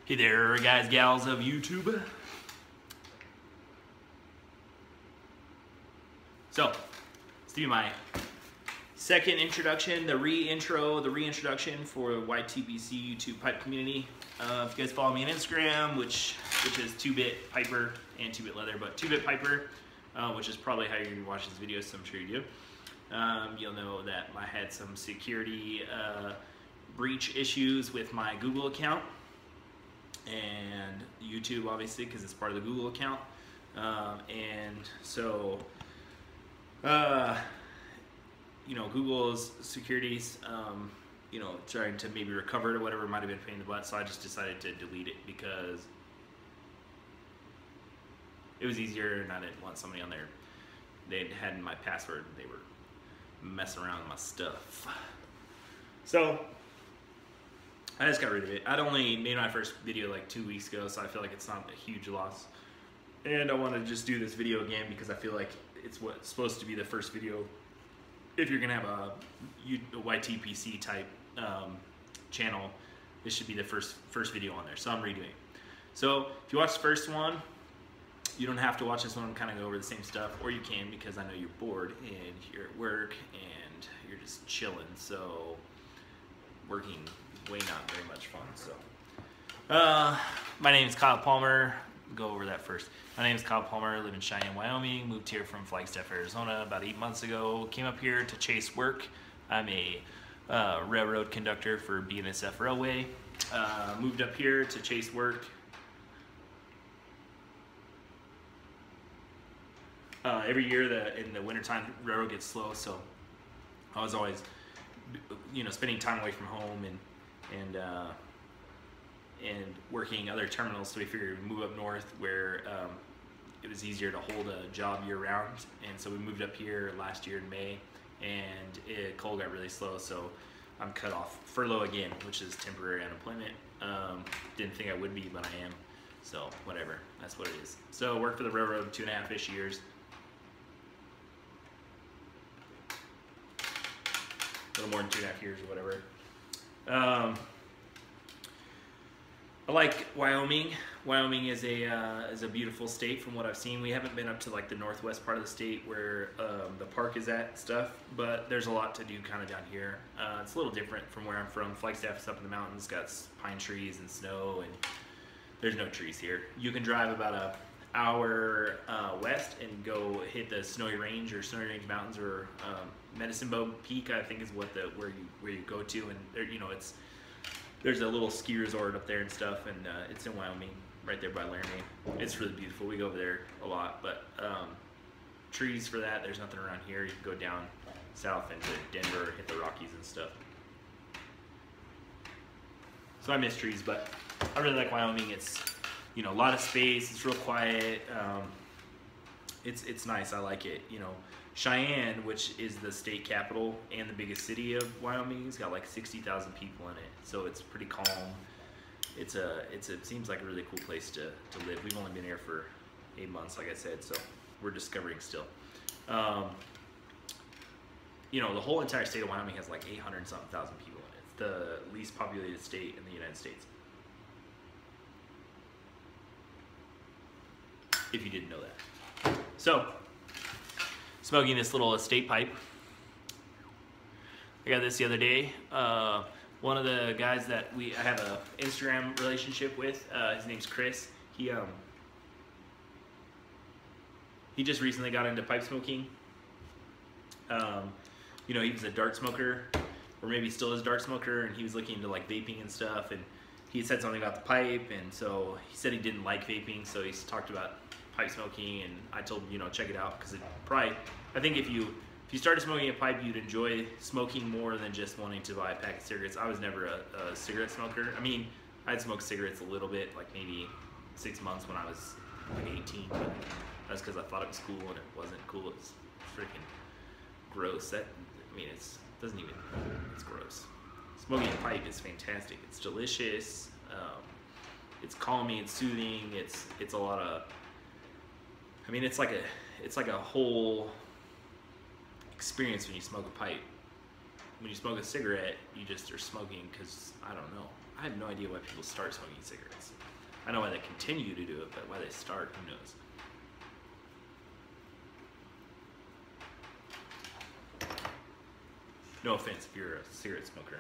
Hey there, guys, gals of YouTube. So, this will be my second introduction, the reintroduction for YTPC YouTube pipe community. If you guys follow me on Instagram, which is 2-Bit Piper and 2-Bit Leather, but 2-Bit Piper, which is probably how you're gonna watch this video, so I'm sure you do. You'll know that I had some security breach issues with my Google account and YouTube, obviously, because it's part of the Google account. And so, you know, Google's securities, you know, trying to maybe recover it or whatever, might have been a pain in the butt, so I just decided to delete it because it was easier and I didn't want somebody on there. They had my password, they were messing around with my stuff. So I just got rid of it. I'd only made my first video like 2 weeks ago, so I feel like it's not a huge loss. And I want to just do this video again because I feel like it's what's supposed to be the first video. If you're gonna have a YTPC type channel, this should be the first video on there. So I'm redoing it. So if you watch the first one, you don't have to watch this one. Kind of go over the same stuff, or you can because I know you're bored and you're at work and you're just chilling. So working way not very much fun. So my name is Kyle Palmer. Go over that first. My name is Kyle Palmer. Live in Cheyenne, Wyoming. Moved here from Flagstaff, Arizona about 8 months ago. Came up here to chase work. I'm a railroad conductor for BNSF Railway. Moved up here to chase work. Every year in the wintertime, railroad gets slow, so I was always, you know, spending time away from home and working other terminals. So we figured we'd move up north where it was easier to hold a job year round. And so we moved up here last year in May, and coal got really slow, so I'm cut off furlough again, which is temporary unemployment. Didn't think I would be, but I am. So whatever, that's what it is. So worked for the railroad 2.5-ish years. A little more than 2.5 years or whatever. I like Wyoming. Wyoming is a beautiful state from what I've seen. We haven't been up to like the northwest part of the state where the park is at and stuff, but there's a lot to do kind of down here. It's a little different from where I'm from. Flagstaff is up in the mountains, got pine trees and snow, and there's no trees here. You can drive about an hour west and go hit the Snowy Range or Snowy Range Mountains, or Medicine Bow Peak, I think is where you go to, and there, you know, there's a little ski resort up there and stuff, and it's in Wyoming, right there by Laramie. It's really beautiful. We go over there a lot, but trees for that, there's nothing around here. You can go down south into Denver, hit the Rockies and stuff. So I miss trees, but I really like Wyoming. It's, you know, a lot of space. It's real quiet. It's nice. I like it. You know, Cheyenne, which is the state capital and the biggest city of Wyoming, has got like 60,000 people in it, so it's pretty calm. It seems like a really cool place to live. We've only been here for 8 months, like I said, so we're discovering still. You know, the whole entire state of Wyoming has like 800-something thousand people in it. It's the least populated state in the United States, if you didn't know that. So, smoking this little estate pipe. I got this the other day. One of the guys that I have an Instagram relationship with, his name's Chris. He just recently got into pipe smoking. You know, he was a dart smoker, or maybe still is a dart smoker, and he was looking into like vaping and stuff, and he said something about the pipe, and so he said he didn't like vaping, so he talked about pipe smoking, and I told him, you know, check it out, because it probably, I think if you started smoking a pipe, you'd enjoy smoking more than just wanting to buy a pack of cigarettes. I was never a cigarette smoker. I mean, I'd smoked cigarettes a little bit, like maybe 6 months when I was like 18, but that's because I thought it was cool, and it wasn't cool. It's freaking gross. It's gross. Smoking a pipe is fantastic. It's delicious. It's calming. It's soothing. It's a lot of. I mean, it's like a whole experience when you smoke a pipe. When you smoke a cigarette, you just are smoking because, I don't know. I have no idea why people start smoking cigarettes. I know why they continue to do it, but why they start, who knows? No offense if you're a cigarette smoker.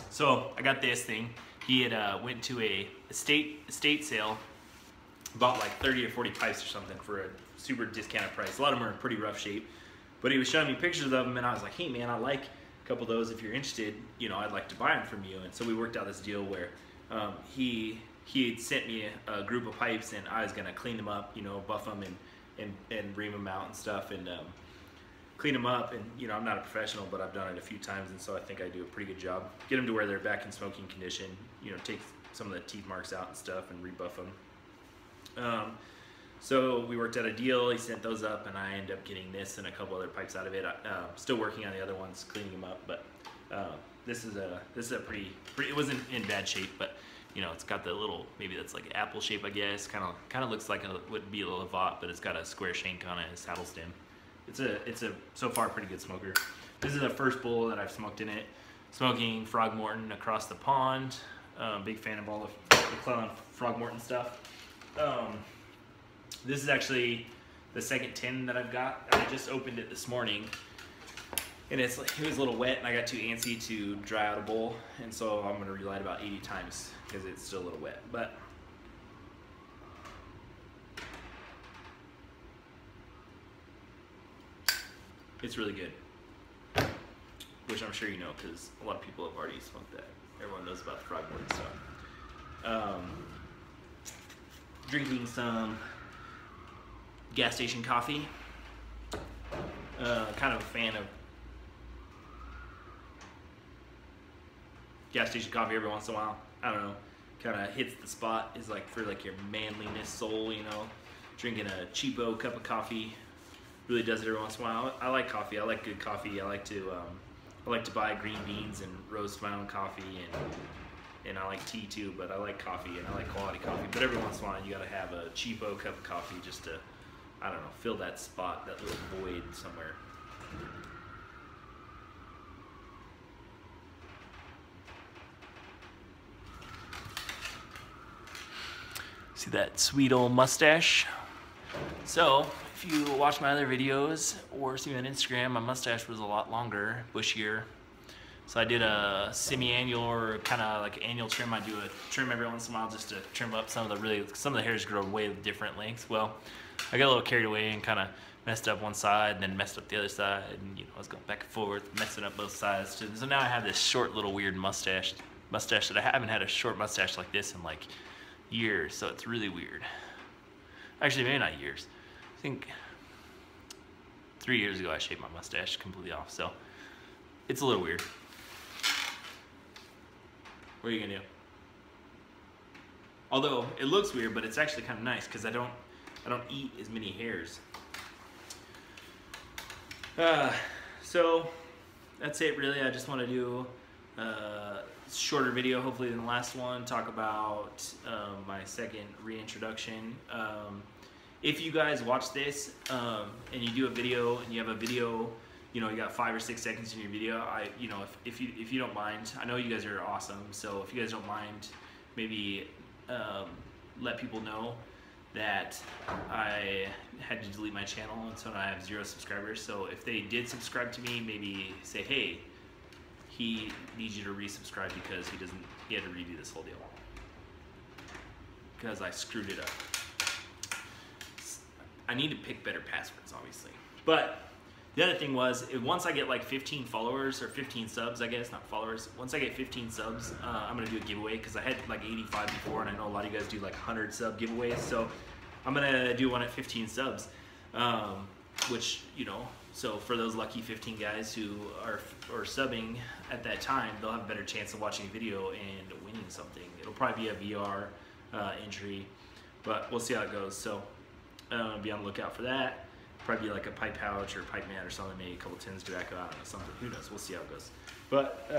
So I got this thing. He had went to a estate sale, bought like 30 or 40 pipes or something for a super discounted price. A lot of them are in pretty rough shape, but he was showing me pictures of them, and I was like, hey man, I like a couple of those. If you're interested, you know, I'd like to buy them from you. And so we worked out this deal where he had sent me a group of pipes, and I was gonna clean them up, you know, buff them and ream them out and stuff, and clean them up. And you know, I'm not a professional, but I've done it a few times, and so I think I do a pretty good job. Get them to where they're back in smoking condition, you know, take some of the teeth marks out and stuff and rebuff them. So we worked out a deal. He sent those up, and I ended up getting this and a couple other pipes out of it. Still working on the other ones, cleaning them up, but this is a pretty. It wasn't in bad shape, but you know, it's got the little, maybe that's like apple shape, I guess. Kind of looks like it would be a little Levant, but it's got a square shank on it, a saddle stem. It's a so far pretty good smoker. This is the first bowl that I've smoked in it. Smoking Frogmorton across the pond. Big fan of all the clown Frogmorton stuff. This is actually the second tin that I've got. I just opened it this morning, and it was a little wet, and I got too antsy to dry out a bowl, and so I'm gonna relight about 80 times because it's still a little wet. But it's really good, which I'm sure you know because a lot of people have already smoked that. Everyone knows about the Frogmorton stuff. Drinking some gas station coffee. Kind of a fan of gas station coffee every once in a while. I don't know, kind of hits the spot. Is like for like your manliness soul, you know. Drinking a cheapo cup of coffee really does it every once in a while. I like coffee. I like good coffee. I like to buy green beans and roast my own coffee, and I like tea too, but I like coffee and I like quality coffee. But every once in a while you gotta have a cheapo cup of coffee just to, I don't know, fill that spot, that little void somewhere. See that sweet old mustache? So, if you watch my other videos or see me on Instagram, my mustache was a lot longer, bushier. So I did a semi-annual or kind of like annual trim. I do a trim every once in a while just to trim up some of the hairs grow way different lengths. Well, I got a little carried away and kind of messed up one side and then messed up the other side, and you know, I was going back and forth, messing up both sides. So now I have this short little weird mustache that I haven't had a short mustache like this in like years. So it's really weird. Actually, maybe not years. I think 3 years ago I shaved my mustache completely off. So it's a little weird. What are you gonna do? Although it looks weird, but it's actually kind of nice because I don't eat as many hairs. So that's it really. I just want to do a shorter video hopefully than the last one. Talk about my second reintroduction. If you guys watch this and you do a video and you have a video, you know, you got 5 or 6 seconds in your video, you know, if you don't mind, I know you guys are awesome, so if you guys don't mind, maybe let people know that I had to delete my channel, and so now I have 0 subscribers. So if they did subscribe to me, maybe say, hey, he needs you to resubscribe because he had to redo this whole deal because I screwed it up. I need to pick better passwords, obviously. But the other thing was, once I get like 15 followers or 15 subs, I guess, not followers. Once I get 15 subs, I'm gonna do a giveaway because I had like 85 before, and I know a lot of you guys do like 100 sub giveaways. So I'm gonna do one at 15 subs, which, you know, so for those lucky 15 guys who are subbing at that time, they'll have a better chance of watching a video and winning something. It'll probably be a VR entry, but we'll see how it goes. So be on the lookout for that. Probably like a pipe pouch or pipe mat or something, maybe a couple tins of tobacco, I don't know, something, who knows, we'll see how it goes. But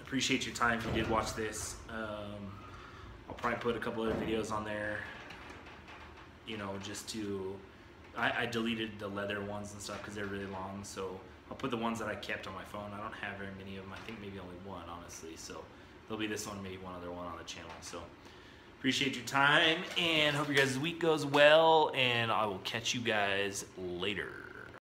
appreciate your time if you did watch this. I'll probably put a couple other videos on there, you know, just to, I deleted the leather ones and stuff because they're really long, so I'll put the ones that I kept on my phone. I don't have very many of them. I think maybe only one, honestly. So there'll be this one, maybe one other one on the channel. So appreciate your time and hope your guys' week goes well. And I will catch you guys later.